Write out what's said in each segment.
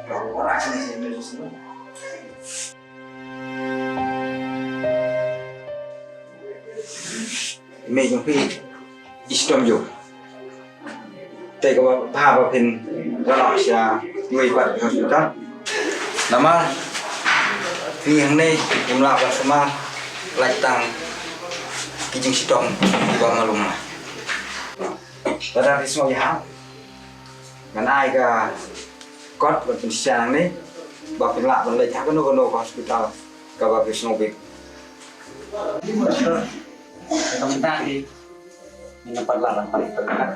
Orang sini saya beli semua. Mẹ trong khi Islam dục tay có ba và pin ra loại là người bạn học sinh cấp làm ăn khi hàng nay em làm và xem ăn lại tăng cái chứng chỉ trọng vào mà luôn mà và ra thì xong giá ngắn ai cả có vật品sáng đấy và pin lạ và lấy thác cái nô hospital cả và cái xong việc Komentar di perlahan paling terdekat.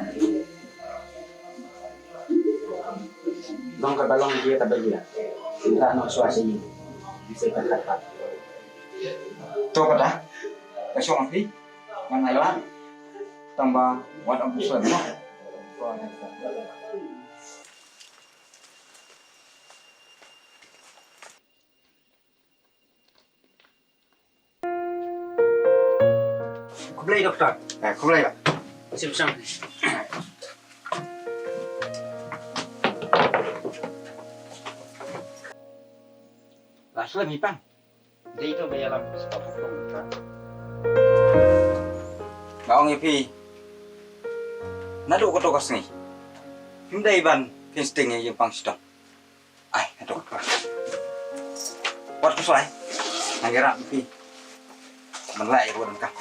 Nong kebalong dia tabelnya. Kita nong suasini bisa terdekat. to cả đã cái xong phí ngắn này lắm tambah buat ông sườn nó Kublai dokter. không đây ạ Sip sang. Lah sudah mipang. Dia itu bayar lam stop dokter. và ông ấy phi nó đủ có đồ cái gì hôm đây bạn phiên tình này dùng bằng stop ai nó đồ what cái xoay này cái rạng phi mình lại của đằng cặp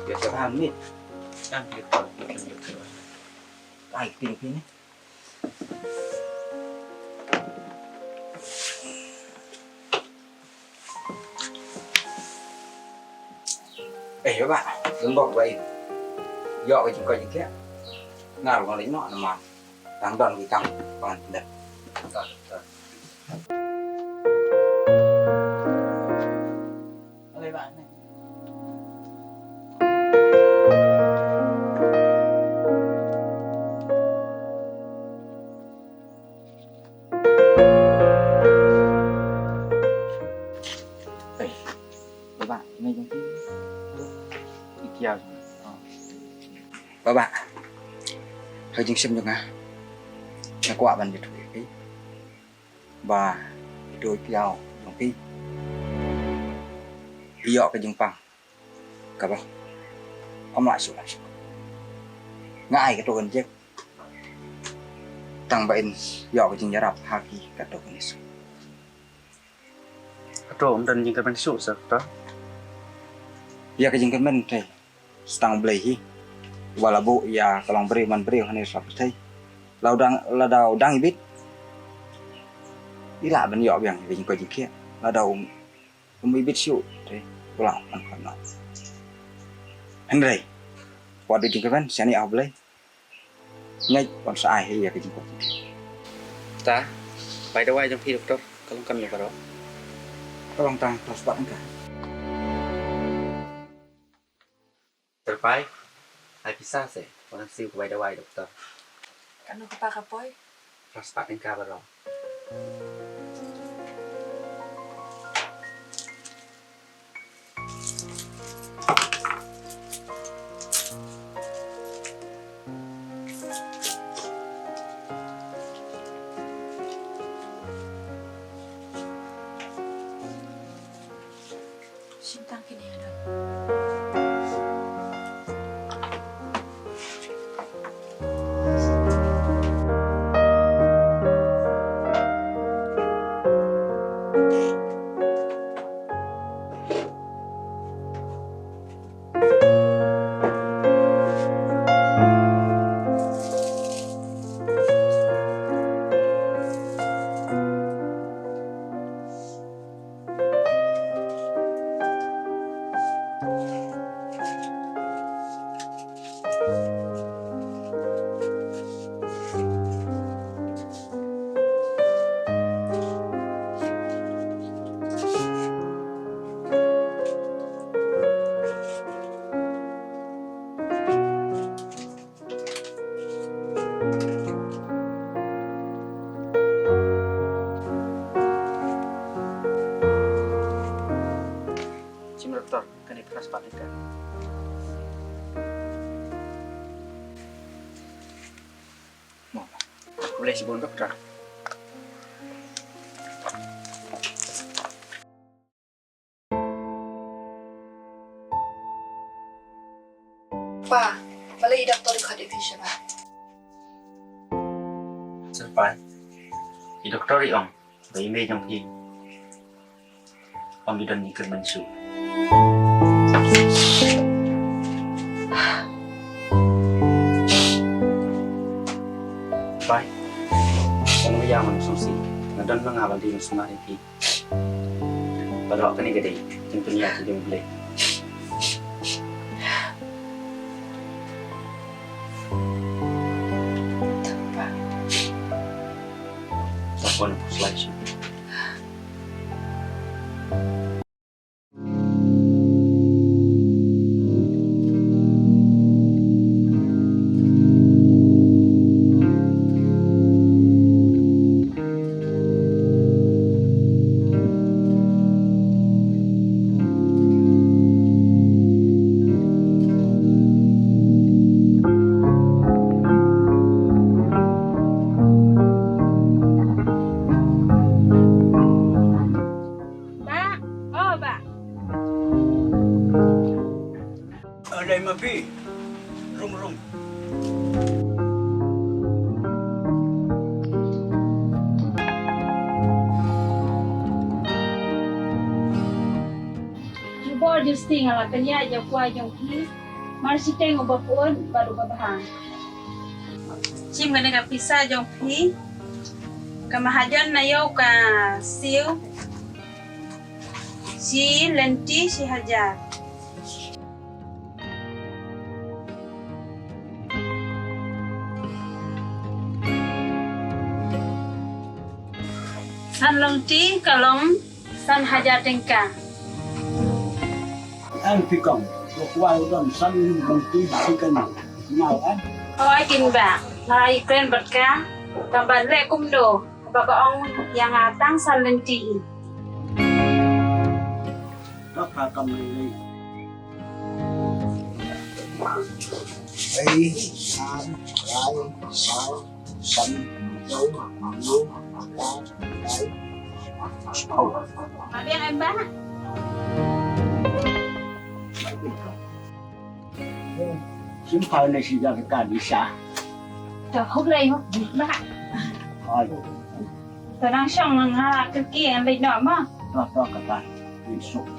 biar saya paham nih Kan gitu. ai tìm phi này các bạn đừng bỏ vậy dọ cái chúng coi những kia nào còn lấy nọ là mà đang đòn bị căng còn đẹp Oleh bạn này. các bạn ngay trong cái kia các bạn hơi chừng xem được à là quả bằng thủy cái và đôi piao trong cái dọ cái chừng bằng các bạn ông lại xuống ngại cái đồ gần chết tăng bệnh dọ cái chừng giá đập haki các đồ gần xuống Aduh, dan jingkar ban susah dokter. ya cái chừng cái mình thì tăng beli hi và bộ ya kalau beri man beri hanya satu thấy là đầu đang biết đi lại bên dọ biển vì những cái gì kia là đầu không biết chịu thế lòng ăn khỏi nói anh đây qua đi cái vấn sẽ này học lấy ngay còn sai hay là cái gì còn Ta, by the way trong khi dokter, kalau kami baru. các băng tăng plus bạn cả Terbaik. Hai bisa sih. Orang siu by the way dokter. Ano ka pa kapoy? Prostat yang baru. Sintang kini ano? keras banget kan. Boleh sebelum dokter. Pa, balik doktor ko di siya ba? Sampai di dokter Ong, bayi me trong khi Ông đi đơn những cơn bệnh sụp. Bye. Kung mayaman sa si, nadon lang nga din sa mariti. Pero ako ni gaday, yung tunyati yung balik. Tapos na po slide siya. Alay mapi, rung. Jubor justing ala kanya jakwa jong ki marsi tengo bapun baru babahang. Chim gane ka pisa jong pi kamahajon na yo ka siu si lenti si hajar. San long ti kalong san hajar tengka. Ang pikong, lukwal doon, saan yung tikan nhau an? Ôi kinh bạc, lại quen bật cá, cầm bật lệ cung đồ, và có ông yang tăng san lên trị. Đó là cầm này. Ấy, an, rai, sao, sân, dấu, lưu, đá, đáy. Mà biết em bác. Chính phải này chỉ là cái đi xa. Trời hút lên hút bịt bác. Thôi, Tôi đang xong lần ha, cái kia em bị nọ mà. đó cái tay, đi xuống.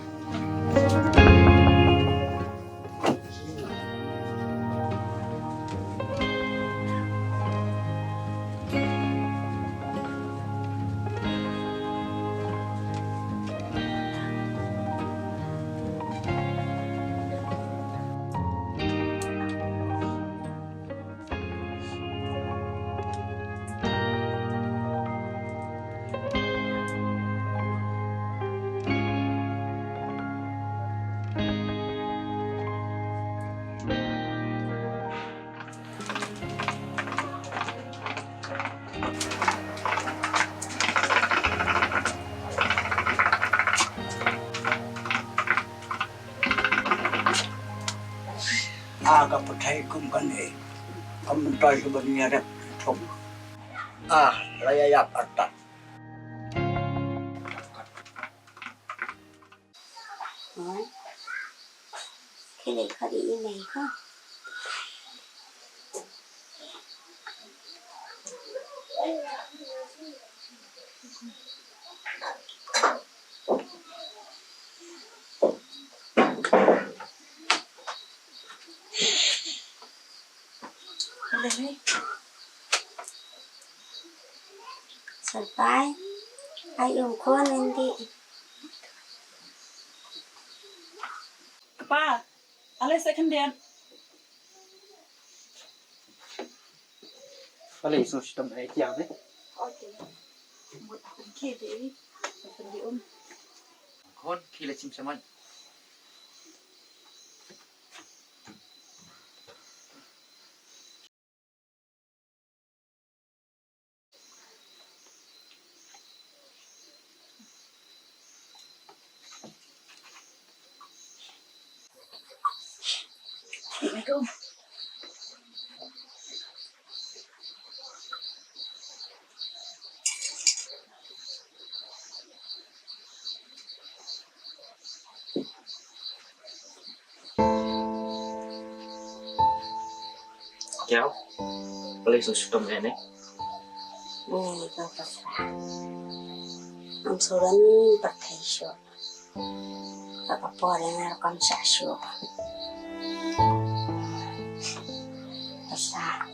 Aga patay kum kani, kamentay ke bani ada thom. Layak atat. Cái này có đi này không? Đây. Sampai ayung ko nanti. Pa, alay second day. Balik sa sistem ay tiyan eh. Okay. Một phần kia để phần đi ôm. Kon, kila sim saman. Assalamualaikum. Kéo Balik susu nenek Ini kau pasrah. Amsuran pakai syok. Apa dengan rekam syok. Pasrah.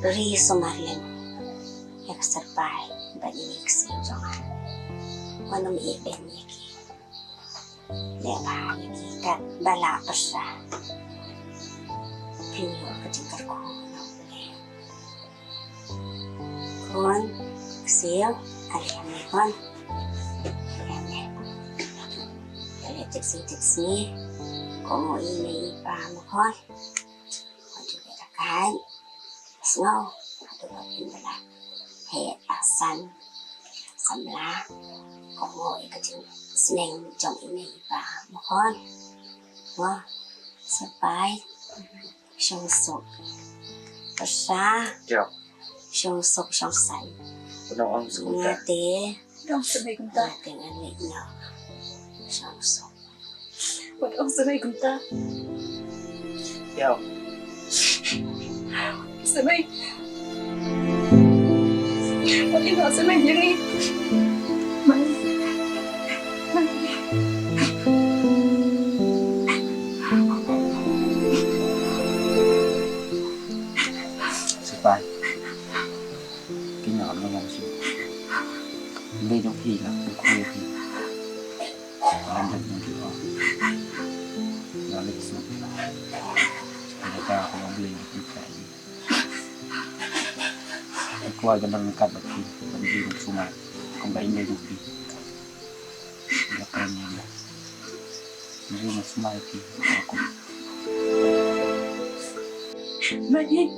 Beri sumarian. Yang serbai bagi niksi jangan. Mana miiben yaki. Lepas yaki kat bala pasrah. Pinyo ketingkat ko. Kon, kecil, ada yang ni kon. Kalau tiksi ni, kamu ini paham kon. Kau juga takkan. Snow, ada lagi bela. Hei, asan, samla. Kamu ikut seneng jom ini paham kon. Wah, sampai syong sok. Pasal. Kéo Syong sok syong sai. Nó ông xuống Nghe cả tế. Dong samay kunta. Tiếng Anh lịch nhỏ. Syong sok. What dong samay kunta. Kéo Samay. What ito samay yang ni? Mai. Sampai Cái nhỏ nó ngon xíu Đây trong khi là cái khuê thì Làm được những kiểu đó Nó lịch xuống Người ta không có lên được cái Cái qua cho nó cắt được thì Vẫn đi được xuống mà Không phải lên được thì Nó quen nhanh rồi Nó đi được xuống mai thì Nó cũng Mai.